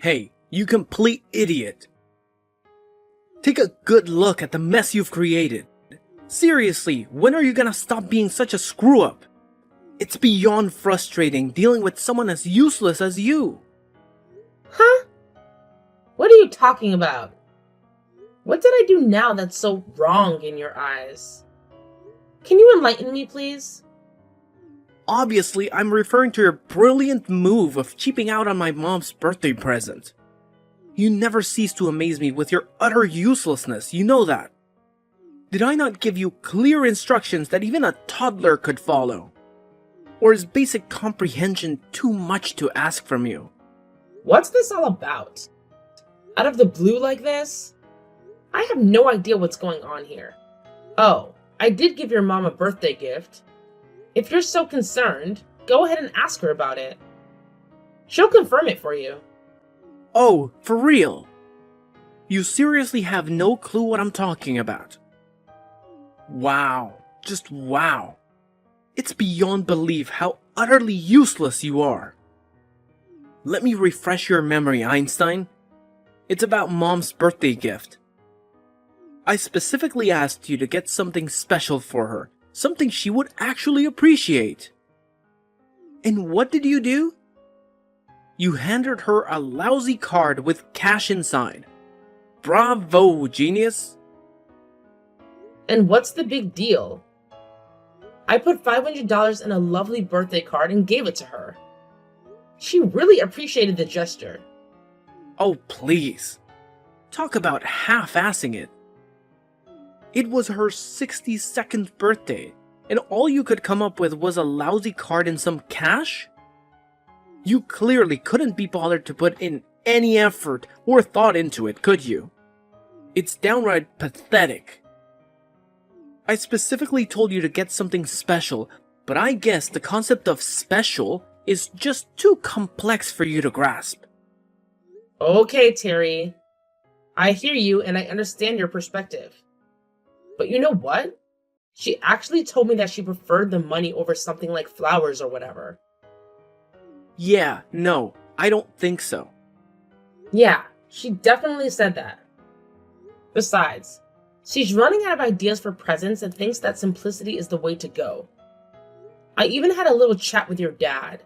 Hey, you complete idiot! Take a good look at the mess you've created. Seriously, when are you gonna stop being such a screw-up? It's beyond frustrating dealing with someone as useless as you. Huh? What are you talking about? What did I do now that's so wrong in your eyes? Can you enlighten me, please? Obviously, I'm referring to your brilliant move of cheaping out on my mom's birthday present. You never cease to amaze me with your utter uselessness, you know that. Did I not give you clear instructions that even a toddler could follow? Or is basic comprehension too much to ask from you? What's this all about? Out of the blue like this? I have no idea what's going on here. Oh, I did give your mom a birthday gift. If you're so concerned, go ahead and ask her about it. She'll confirm it for you. Oh, for real? You seriously have no clue what I'm talking about? Wow, just wow. It's beyond belief how utterly useless you are. Let me refresh your memory, Einstein. It's about Mom's birthday gift. I specifically asked you to get something special for her, something she would actually appreciate. And what did you do? You handed her a lousy card with cash inside. Bravo, genius! And what's the big deal? I put $500 in a lovely birthday card and gave it to her. She really appreciated the gesture. Oh, please. Talk about half-assing it. It was her 62nd birthday, and all you could come up with was a lousy card and some cash? You clearly couldn't be bothered to put in any effort or thought into it, could you? It's downright pathetic. I specifically told you to get something special, but I guess the concept of special is just too complex for you to grasp. Okay, Terry. I hear you and I understand your perspective. But you know what? She actually told me that she preferred the money over something like flowers or whatever. Yeah, no, I don't think so. Yeah, she definitely said that. Besides, she's running out of ideas for presents and thinks that simplicity is the way to go. I even had a little chat with your dad,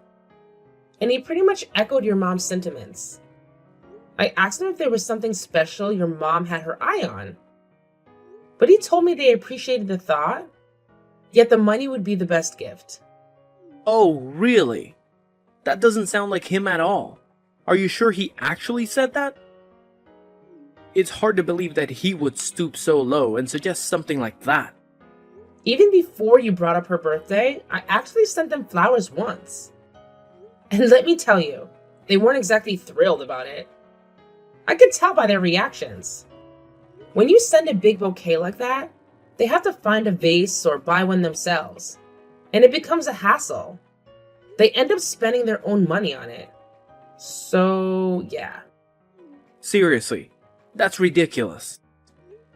and he pretty much echoed your mom's sentiments. I asked him if there was something special your mom had her eye on, but he told me they appreciated the thought, yet the money would be the best gift. Oh, really? That doesn't sound like him at all. Are you sure he actually said that? It's hard to believe that he would stoop so low and suggest something like that. Even before you brought up her birthday, I actually sent them flowers once. And let me tell you, they weren't exactly thrilled about it. I could tell by their reactions. When you send a big bouquet like that, they have to find a vase or buy one themselves, and it becomes a hassle. They end up spending their own money on it. So, yeah. Seriously, that's ridiculous.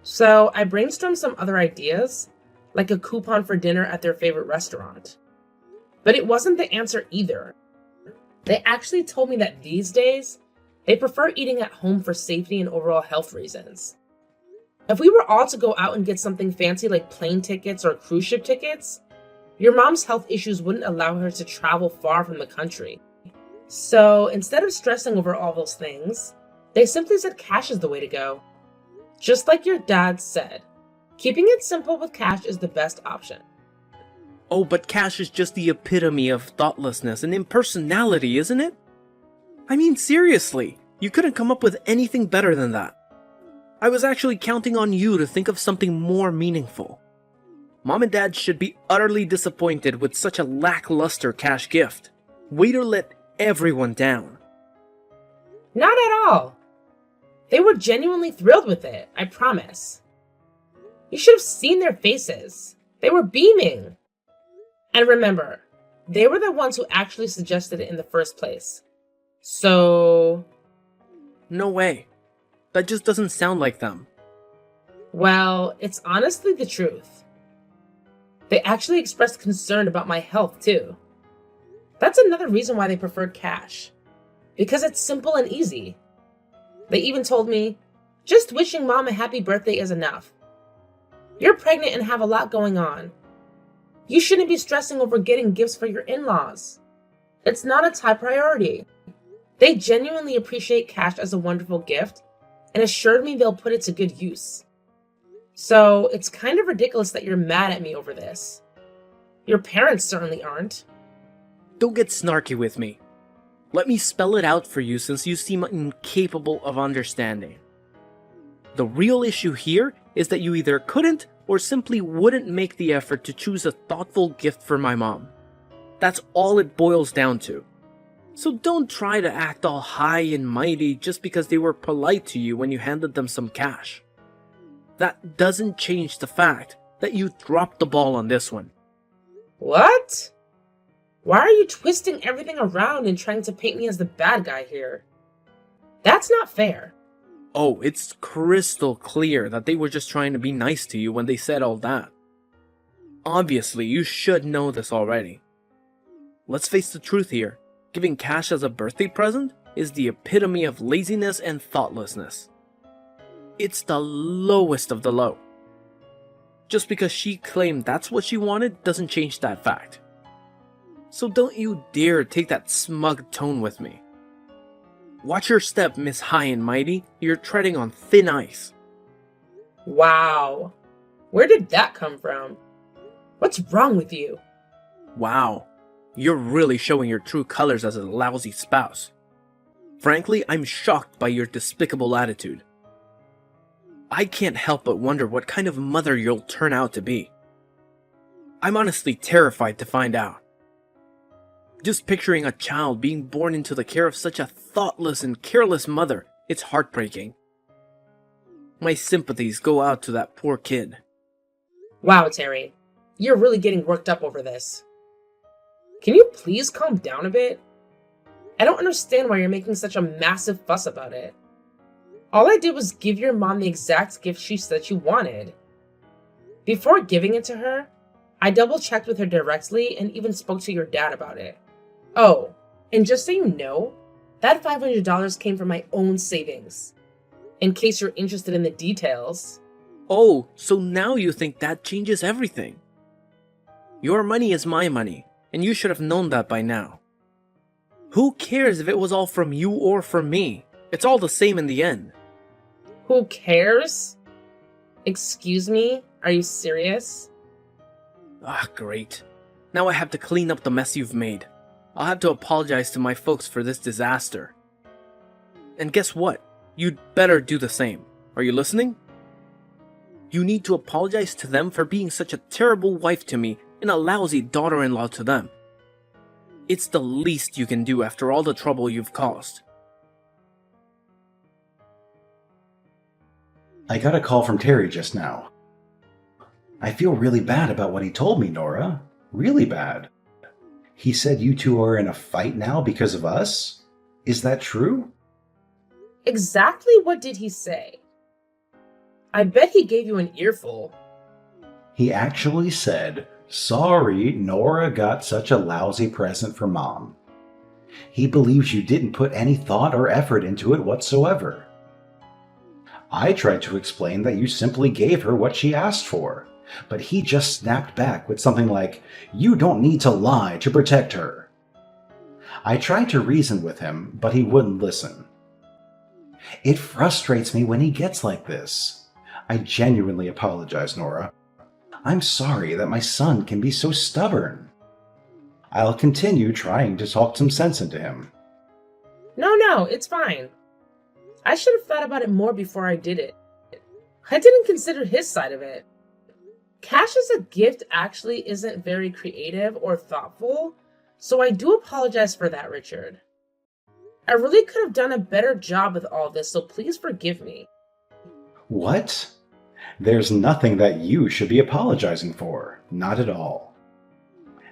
So, I brainstormed some other ideas, like a coupon for dinner at their favorite restaurant. But it wasn't the answer either. They actually told me that these days, they prefer eating at home for safety and overall health reasons. If we were all to go out and get something fancy like plane tickets or cruise ship tickets, your mom's health issues wouldn't allow her to travel far from the country. So instead of stressing over all those things, they simply said cash is the way to go. Just like your dad said, keeping it simple with cash is the best option. Oh, but cash is just the epitome of thoughtlessness and impersonality, isn't it? I mean, seriously, you couldn't come up with anything better than that. I was actually counting on you to think of something more meaningful. Mom and Dad should be utterly disappointed with such a lackluster cash gift. Way to let everyone down. Not at all. They were genuinely thrilled with it, I promise. You should have seen their faces. They were beaming. And remember, they were the ones who actually suggested it in the first place. So... No way. That just doesn't sound like them. Well, it's honestly the truth. They actually expressed concern about my health, too. That's another reason why they preferred cash. Because it's simple and easy. They even told me, just wishing Mom a happy birthday is enough. You're pregnant and have a lot going on. You shouldn't be stressing over getting gifts for your in-laws. It's not a top priority. They genuinely appreciate cash as a wonderful gift and assured me they'll put it to good use. So it's kind of ridiculous that you're mad at me over this. Your parents certainly aren't. Don't get snarky with me. Let me spell it out for you since you seem incapable of understanding. The real issue here is that you either couldn't or simply wouldn't make the effort to choose a thoughtful gift for my mom. That's all it boils down to. So don't try to act all high and mighty just because they were polite to you when you handed them some cash. That doesn't change the fact that you dropped the ball on this one. What? Why are you twisting everything around and trying to paint me as the bad guy here? That's not fair. Oh, it's crystal clear that they were just trying to be nice to you when they said all that. Obviously, you should know this already. Let's face the truth here. Giving cash as a birthday present is the epitome of laziness and thoughtlessness. It's the lowest of the low. Just because she claimed that's what she wanted doesn't change that fact. So don't you dare take that smug tone with me. Watch your step, Miss High and Mighty. You're treading on thin ice. Wow. Where did that come from? What's wrong with you? Wow. You're really showing your true colors as a lousy spouse. Frankly, I'm shocked by your despicable attitude. I can't help but wonder what kind of mother you'll turn out to be. I'm honestly terrified to find out. Just picturing a child being born into the care of such a thoughtless and careless mother, it's heartbreaking. My sympathies go out to that poor kid. Wow, Terry. You're really getting worked up over this. Can you please calm down a bit? I don't understand why you're making such a massive fuss about it. All I did was give your mom the exact gift she said she wanted. Before giving it to her, I double-checked with her directly and even spoke to your dad about it. Oh, and just so you know, that $500 came from my own savings. In case you're interested in the details. Oh, so now you think that changes everything. Your money is my money, and you should have known that by now. Who cares if it was all from you or from me? It's all the same in the end. Who cares? Excuse me? Are you serious? Ah, great. Now I have to clean up the mess you've made. I'll have to apologize to my folks for this disaster. And guess what? You'd better do the same. Are you listening? You need to apologize to them for being such a terrible wife to me and a lousy daughter-in-law to them. It's the least you can do after all the trouble you've caused. I got a call from Terry just now. I feel really bad about what he told me, Nora. Really bad. He said you two are in a fight now because of us? Is that true? Exactly what did he say? I bet he gave you an earful. He actually said, "Sorry, Nora got such a lousy present for Mom." He believes you didn't put any thought or effort into it whatsoever. I tried to explain that you simply gave her what she asked for, but he just snapped back with something like, "You don't need to lie to protect her." I tried to reason with him, but he wouldn't listen. It frustrates me when he gets like this. I genuinely apologize, Nora. I'm sorry that my son can be so stubborn. I'll continue trying to talk some sense into him. No, it's fine. I should have thought about it more before I did it. I didn't consider his side of it. Cash as a gift actually isn't very creative or thoughtful, so I do apologize for that, Richard. I really could have done a better job with all this, so please forgive me. What? There's nothing that you should be apologizing for. Not at all.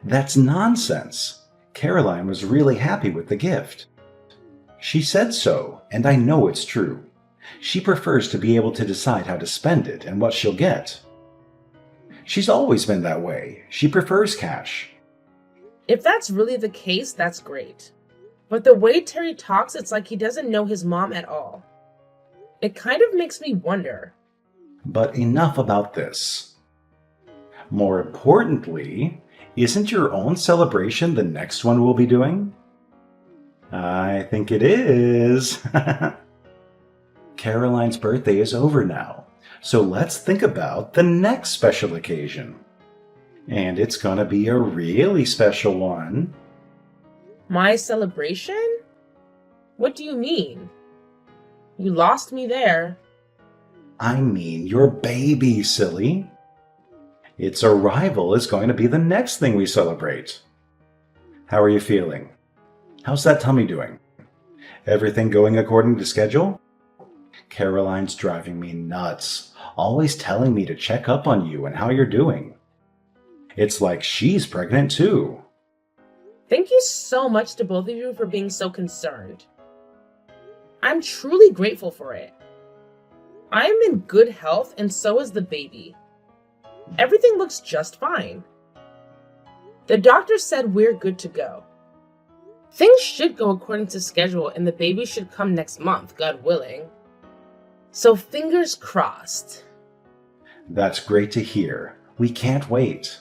That's nonsense. Caroline was really happy with the gift. She said so, and I know it's true. She prefers to be able to decide how to spend it and what she'll get. She's always been that way. She prefers cash. If that's really the case, that's great. But the way Terry talks, it's like he doesn't know his mom at all. It kind of makes me wonder. But enough about this. More importantly, isn't your own celebration the next one we'll be doing? I think it is. Caroline's birthday is over now, so let's think about the next special occasion. And it's gonna be a really special one. My celebration? What do you mean? You lost me there. I mean your baby, silly. Its arrival is going to be the next thing we celebrate. How are you feeling? How's that tummy doing? Everything going according to schedule? Caroline's driving me nuts, always telling me to check up on you and how you're doing. It's like she's pregnant too. Thank you so much to both of you for being so concerned. I'm truly grateful for it. I am in good health and so is the baby. Everything looks just fine. The doctor said we're good to go. Things should go according to schedule and the baby should come next month, God willing. So fingers crossed. That's great to hear. We can't wait.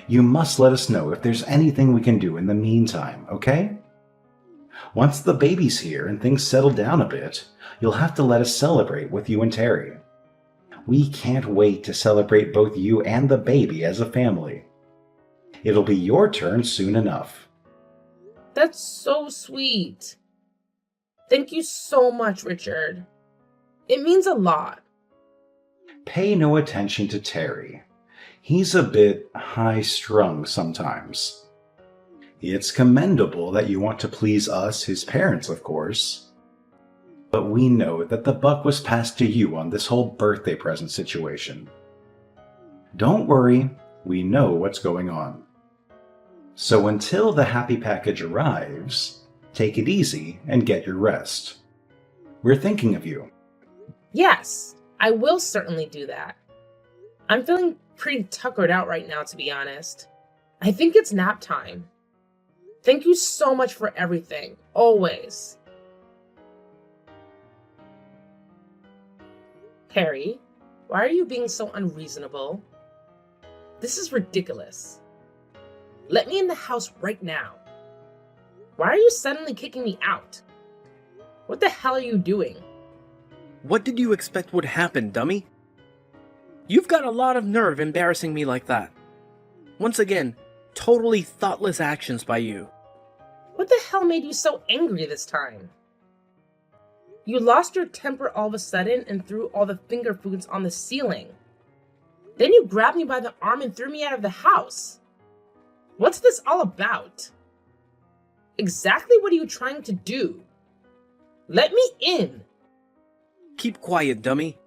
You must let us know if there's anything we can do in the meantime, okay? Once the baby's here and things settle down a bit, you'll have to let us celebrate with you and Terry. We can't wait to celebrate both you and the baby as a family. It'll be your turn soon enough. That's so sweet. Thank you so much, Richard. It means a lot. Pay no attention to Terry. He's a bit high-strung sometimes. It's commendable that you want to please us, his parents, of course. But we know that the buck was passed to you on this whole birthday present situation. Don't worry, we know what's going on. So until the happy package arrives, take it easy and get your rest. We're thinking of you. Yes, I will certainly do that. I'm feeling pretty tuckered out right now, to be honest. I think it's nap time. Thank you so much for everything, always. Harry, why are you being so unreasonable? This is ridiculous. Let me in the house right now. Why are you suddenly kicking me out? What the hell are you doing? What did you expect would happen, dummy? You've got a lot of nerve embarrassing me like that. Once again, totally thoughtless actions by you. What the hell made you so angry this time? You lost your temper all of a sudden and threw all the finger foods on the ceiling. Then you grabbed me by the arm and threw me out of the house. What's this all about? Exactly what are you trying to do? Let me in! Keep quiet, dummy.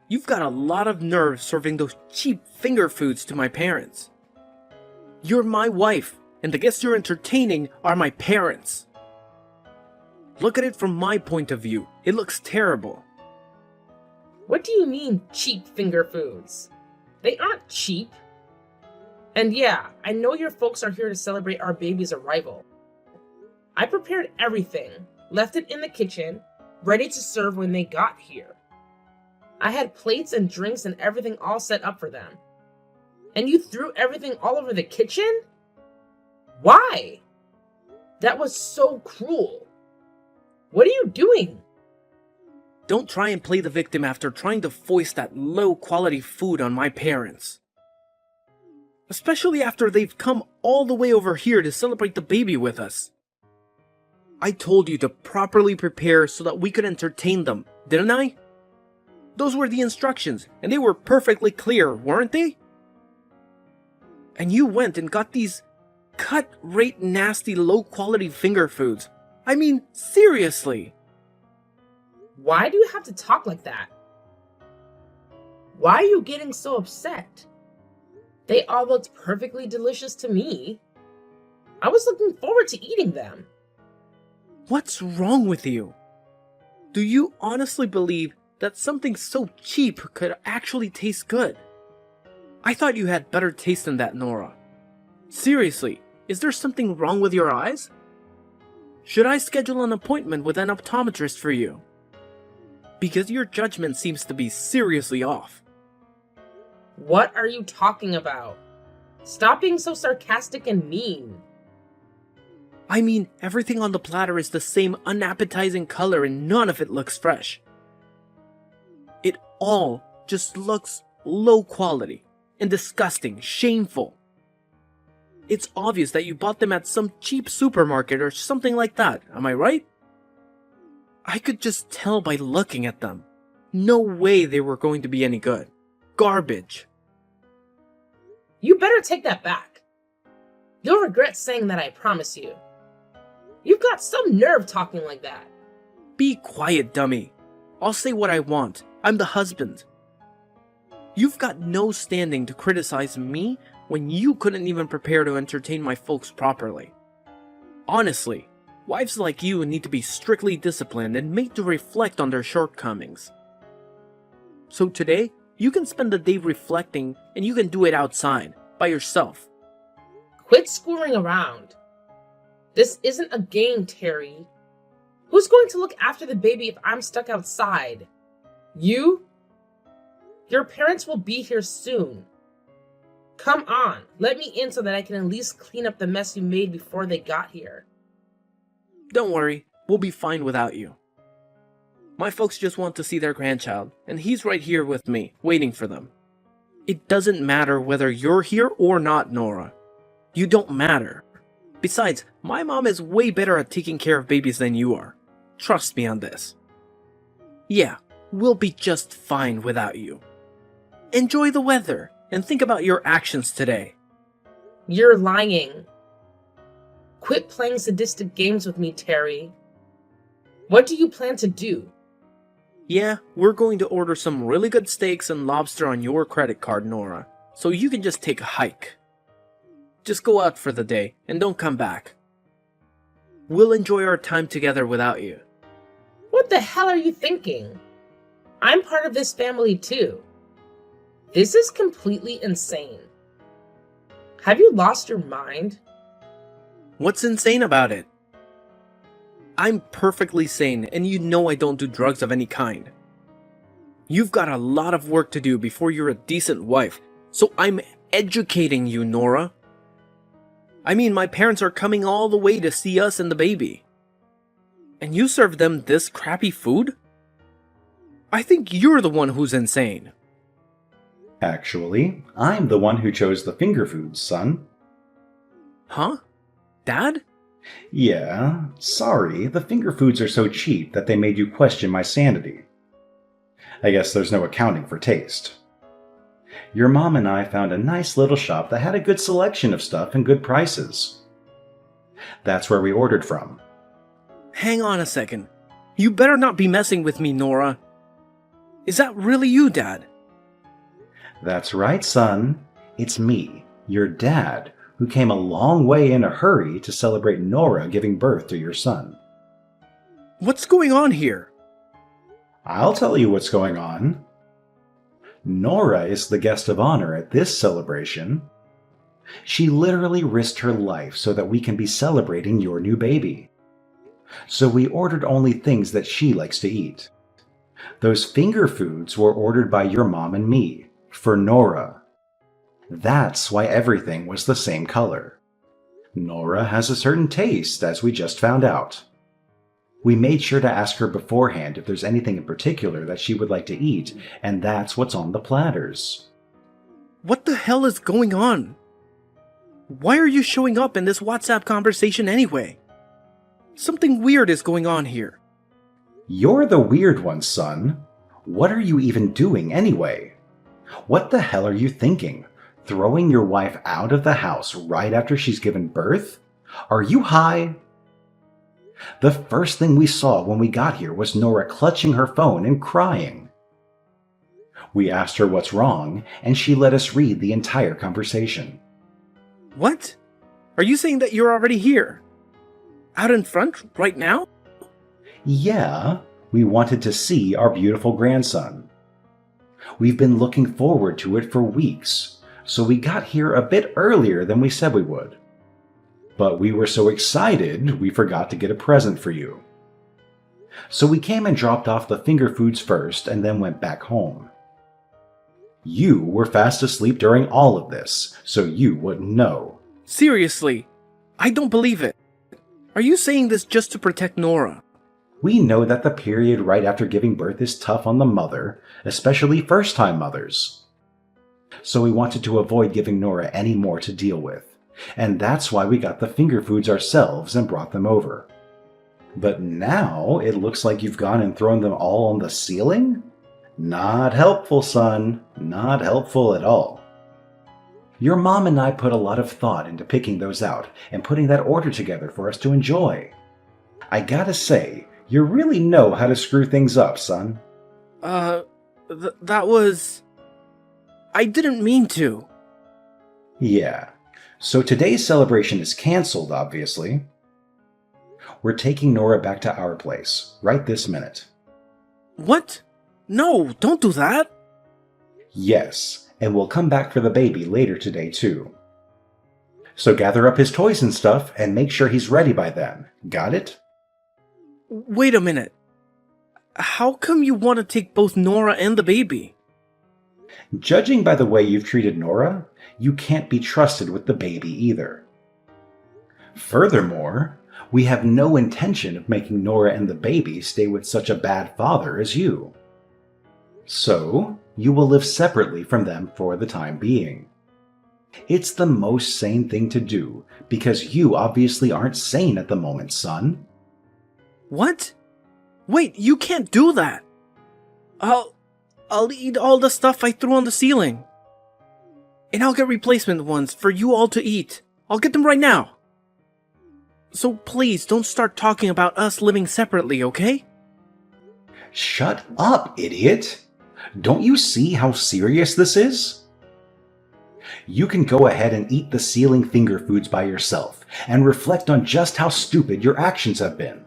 You've got a lot of nerve serving those cheap finger foods to my parents. You're my wife, and the guests you're entertaining are my parents. Look at it from my point of view. It looks terrible. What do you mean, cheap finger foods? They aren't cheap. And yeah, I know your folks are here to celebrate our baby's arrival. I prepared everything, left it in the kitchen, ready to serve when they got here. I had plates and drinks and everything all set up for them. And you threw everything all over the kitchen? Why? That was so cruel. What are you doing? Don't try and play the victim after trying to foist that low-quality food on my parents. Especially after they've come all the way over here to celebrate the baby with us. I told you to properly prepare so that we could entertain them, didn't I? Those were the instructions, and they were perfectly clear, weren't they? And you went and got these cut-rate nasty low-quality finger foods. I mean, seriously. Why do you have to talk like that? Why are you getting so upset? They all looked perfectly delicious to me. I was looking forward to eating them. What's wrong with you? Do you honestly believe that something so cheap could actually taste good? I thought you had better taste than that, Nora. Seriously, is there something wrong with your eyes? Should I schedule an appointment with an optometrist for you? Because your judgment seems to be seriously off. What are you talking about? Stop being so sarcastic and mean. I mean, everything on the platter is the same unappetizing color and none of it looks fresh. It all just looks low quality and disgusting, shameful. It's obvious that you bought them at some cheap supermarket or something like that, am I right? I could just tell by looking at them. No way they were going to be any good. Garbage. You better take that back. You'll regret saying that, I promise you. You've got some nerve talking like that. Be quiet, dummy. I'll say what I want. I'm the husband. You've got no standing to criticize me when you couldn't even prepare to entertain my folks properly. Honestly, wives like you need to be strictly disciplined and made to reflect on their shortcomings. So today, you can spend the day reflecting and you can do it outside, by yourself. Quit screwing around. This isn't a game, Terry. Who's going to look after the baby if I'm stuck outside? You? Your parents will be here soon. Come on, let me in so that I can at least clean up the mess you made before they got here. Don't worry, we'll be fine without you. My folks just want to see their grandchild, and he's right here with me, waiting for them. It doesn't matter whether you're here or not, Nora. You don't matter. Besides, my mom is way better at taking care of babies than you are. Trust me on this. Yeah, we'll be just fine without you. Enjoy the weather, and think about your actions today. You're lying. Quit playing sadistic games with me, Terry. What do you plan to do? Yeah, we're going to order some really good steaks and lobster on your credit card, Nora, so you can just take a hike. Just go out for the day, and don't come back. We'll enjoy our time together without you. What the hell are you thinking? I'm part of this family too. This is completely insane. Have you lost your mind? What's insane about it? I'm perfectly sane, and you know I don't do drugs of any kind. You've got a lot of work to do before you're a decent wife, so I'm educating you, Nora. I mean, my parents are coming all the way to see us and the baby. And you serve them this crappy food? I think you're the one who's insane. Actually, I'm the one who chose the finger foods, son. Huh? Dad? Yeah, sorry, the finger foods are so cheap that they made you question my sanity. I guess there's no accounting for taste. Your mom and I found a nice little shop that had a good selection of stuff and good prices. That's where we ordered from. Hang on a second. You better not be messing with me, Nora. Is that really you, Dad? That's right, son. It's me, your dad, who came a long way in a hurry to celebrate Nora giving birth to your son. What's going on here? I'll tell you what's going on. Nora is the guest of honor at this celebration. She literally risked her life so that we can be celebrating your new baby. So we ordered only things that she likes to eat. Those finger foods were ordered by your mom and me, for Nora. That's why everything was the same color. Nora has a certain taste, as we just found out. We made sure to ask her beforehand if there's anything in particular that she would like to eat, and that's what's on the platters. What the hell is going on? Why are you showing up in this WhatsApp conversation anyway? Something weird is going on here. You're the weird one, son. What are you even doing anyway? What the hell are you thinking? Throwing your wife out of the house right after she's given birth? Are you high? The first thing we saw when we got here was Nora clutching her phone and crying. We asked her what's wrong, and she let us read the entire conversation. What? Are you saying that you're already here? Out in front, right now? Yeah, we wanted to see our beautiful grandson. We've been looking forward to it for weeks, so we got here a bit earlier than we said we would. But we were so excited, we forgot to get a present for you. So we came and dropped off the finger foods first and then went back home. You were fast asleep during all of this, so you wouldn't know. Seriously, I don't believe it. Are you saying this just to protect Nora? We know that the period right after giving birth is tough on the mother, especially first-time mothers. So we wanted to avoid giving Nora any more to deal with, and that's why we got the finger foods ourselves and brought them over. But now it looks like you've gone and thrown them all on the ceiling? Not helpful, son. Not helpful at all. Your mom and I put a lot of thought into picking those out and putting that order together for us to enjoy. I gotta say, you really know how to screw things up, son. That was... I didn't mean to. Yeah. So today's celebration is cancelled, obviously. We're taking Nora back to our place, right this minute. What? No, don't do that. Yes, and we'll come back for the baby later today, too. So gather up his toys and stuff and make sure he's ready by then. Got it? Wait a minute. How come you want to take both Nora and the baby? Judging by the way you've treated Nora, you can't be trusted with the baby either. Furthermore, we have no intention of making Nora and the baby stay with such a bad father as you. So, you will live separately from them for the time being. It's the most sane thing to do, because you obviously aren't sane at the moment, son. What? Wait, you can't do that. I'll eat all the stuff I threw on the ceiling. And I'll get replacement ones for you all to eat. I'll get them right now. So please don't start talking about us living separately, okay? Shut up, idiot! Don't you see how serious this is? You can go ahead and eat the ceiling finger foods by yourself and reflect on just how stupid your actions have been.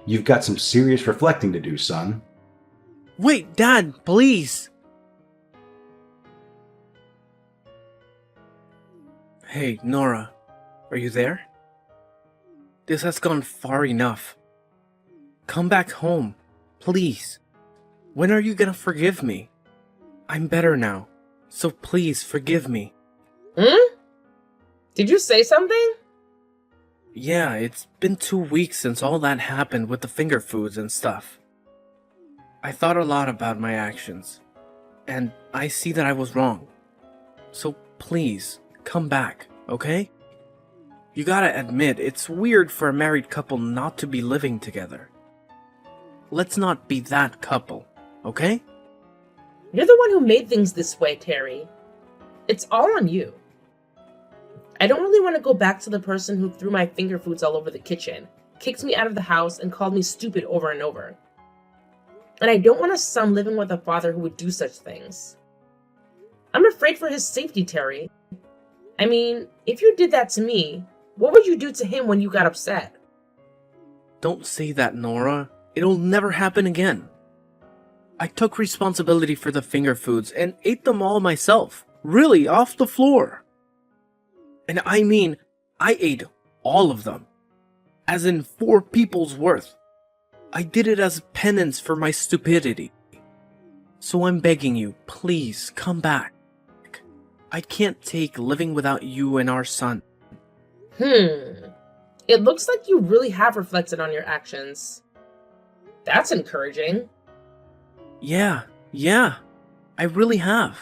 You've got some serious reflecting to do, son. Wait, Dad, please. Hey, Nora, are you there? This has gone far enough. Come back home, please. When are you gonna forgive me? I'm better now, so please forgive me. Did you say something? Yeah, it's been 2 weeks since all that happened with the finger foods and stuff. I thought a lot about my actions, and I see that I was wrong. So please, come back, okay? You gotta admit, it's weird for a married couple not to be living together. Let's not be that couple, okay? You're the one who made things this way, Terry. It's all on you. I don't really want to go back to the person who threw my finger foods all over the kitchen, kicked me out of the house, and called me stupid over and over. And I don't want a son living with a father who would do such things. I'm afraid for his safety, Terry. I mean, if you did that to me, what would you do to him when you got upset? Don't say that, Nora. It'll never happen again. I took responsibility for the finger foods and ate them all myself. Really, off the floor. And I mean, I ate all of them. As in 4 people's worth. I did it as penance for my stupidity. So I'm begging you, please come back. I can't take living without you and our son. It looks like you really have reflected on your actions. That's encouraging. Yeah, I really have.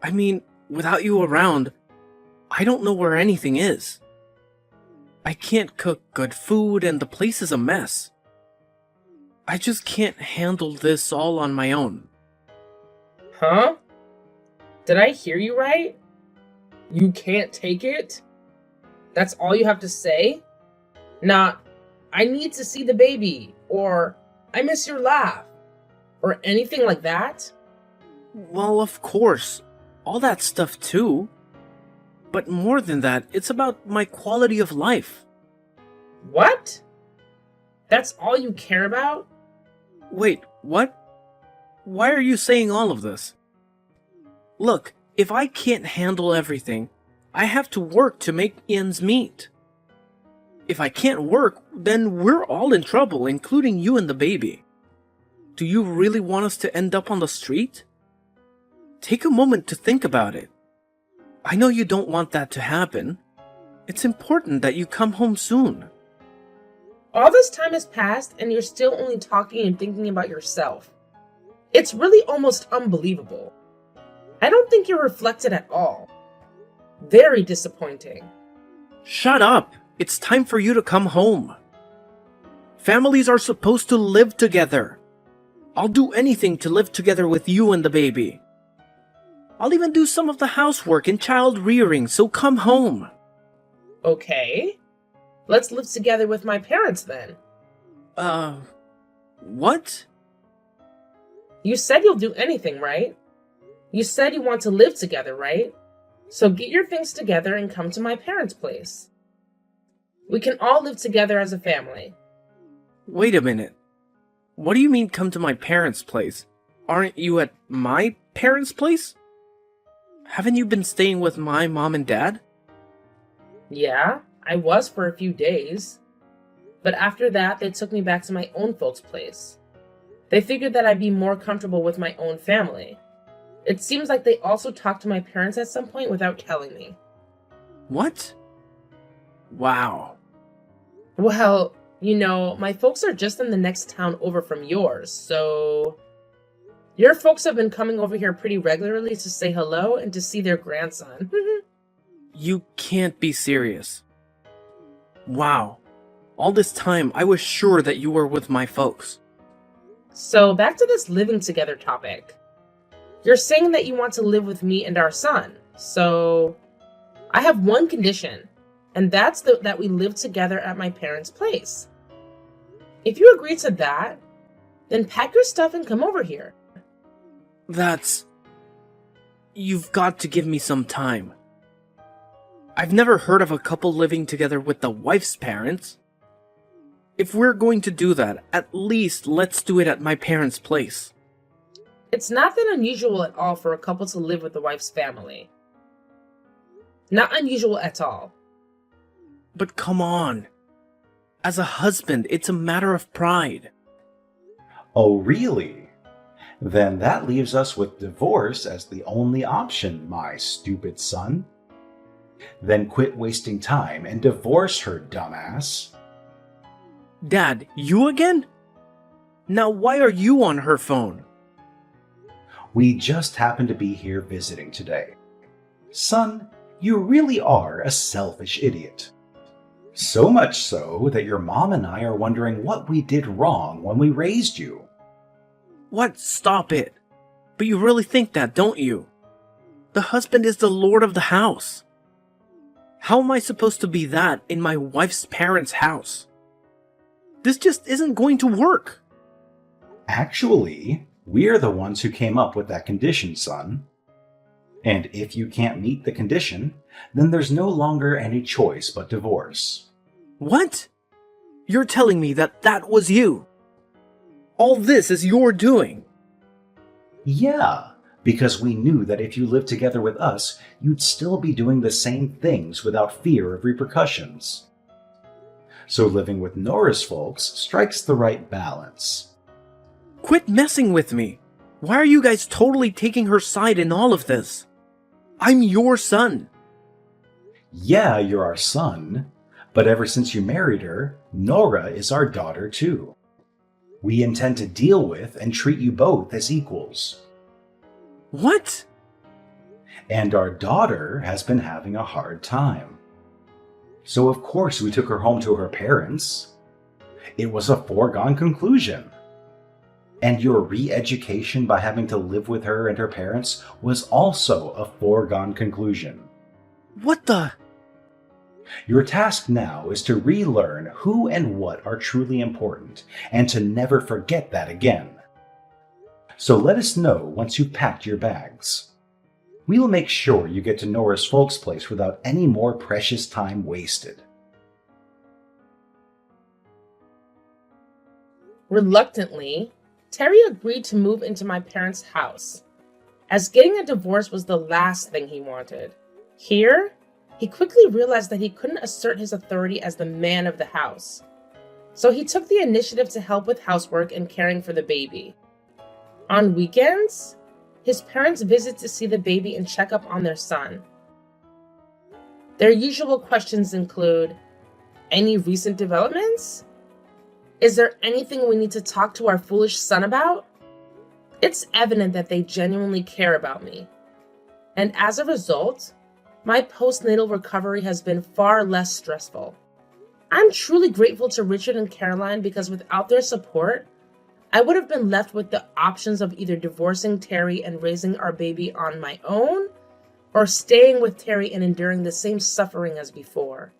I mean, without you around, I don't know where anything is. I can't cook good food and the place is a mess. I just can't handle this all on my own. Huh? Did I hear you right? You can't take it? That's all you have to say? Not, I need to see the baby, or I miss your laugh, or anything like that? Well, of course. All that stuff too. But more than that, it's about my quality of life. What? That's all you care about? Wait, what? Why are you saying all of this? Look, if I can't handle everything, I have to work to make ends meet. If I can't work, then we're all in trouble, including you and the baby. Do you really want us to end up on the street? Take a moment to think about it. I know you don't want that to happen. It's important that you come home soon. All this time has passed and you're still only talking and thinking about yourself. It's really almost unbelievable. I don't think you're reflected at all. Very disappointing. Shut up! It's time for you to come home. Families are supposed to live together. I'll do anything to live together with you and the baby. I'll even do some of the housework and child rearing, so come home. Okay. Let's live together with my parents then. What? You said you'll do anything, right? You said you want to live together, right? So get your things together and come to my parents' place. We can all live together as a family. Wait a minute. What do you mean come to my parents' place? Aren't you at my parents' place? Haven't you been staying with my mom and dad? Yeah, I was for a few days. But after that, they took me back to my own folks' place. They figured that I'd be more comfortable with my own family. It seems like they also talked to my parents at some point without telling me. What? Wow. Well, my folks are just in the next town over from yours, so... Your folks have been coming over here pretty regularly to say hello and to see their grandson. You can't be serious. Wow. All this time, I was sure that you were with my folks. So, back to this living together topic. You're saying that you want to live with me and our son, so... I have one condition, and that's that we live together at my parents' place. If you agree to that, then pack your stuff and come over here. You've got to give me some time. I've never heard of a couple living together with the wife's parents. If we're going to do that, at least let's do it at my parents' place. It's not that unusual at all for a couple to live with the wife's family. Not unusual at all. But come on. As a husband, it's a matter of pride. Oh, really? Then that leaves us with divorce as the only option, my stupid son. Then quit wasting time and divorce her, dumbass. Dad, you again? Now why are you on her phone? We just happen to be here visiting today. Son, you really are a selfish idiot. So much so that your mom and I are wondering what we did wrong when we raised you. What? Stop it. But you really think that, don't you? The husband is the lord of the house. How am I supposed to be that in my wife's parents' house? This just isn't going to work. Actually, we're the ones who came up with that condition, son. And if you can't meet the condition, then there's no longer any choice but divorce. What? You're telling me that was you? All this is your doing? Yeah, because we knew that if you lived together with us, you'd still be doing the same things without fear of repercussions. So living with Nora's folks strikes the right balance. Quit messing with me. Why are you guys totally taking her side in all of this? I'm your son. Yeah, you're our son, but ever since you married her, Nora is our daughter too. We intend to deal with and treat you both as equals. What? And our daughter has been having a hard time. So of course we took her home to her parents. It was a foregone conclusion. And your re-education by having to live with her and her parents was also a foregone conclusion. What the? Your task now is to relearn who and what are truly important, and to never forget that again. So let us know once you've packed your bags. We'll make sure you get to Nora's folks' place without any more precious time wasted. Reluctantly, Terry agreed to move into my parents' house, as getting a divorce was the last thing he wanted. Here, He quickly realized that he couldn't assert his authority as the man of the house. So he took the initiative to help with housework and caring for the baby. On weekends, his parents visit to see the baby and check up on their son. Their usual questions include, any recent developments? Is there anything we need to talk to our foolish son about? It's evident that they genuinely care about me. And as a result, my postnatal recovery has been far less stressful. I'm truly grateful to Richard and Caroline because without their support, I would have been left with the options of either divorcing Terry and raising our baby on my own, or staying with Terry and enduring the same suffering as before.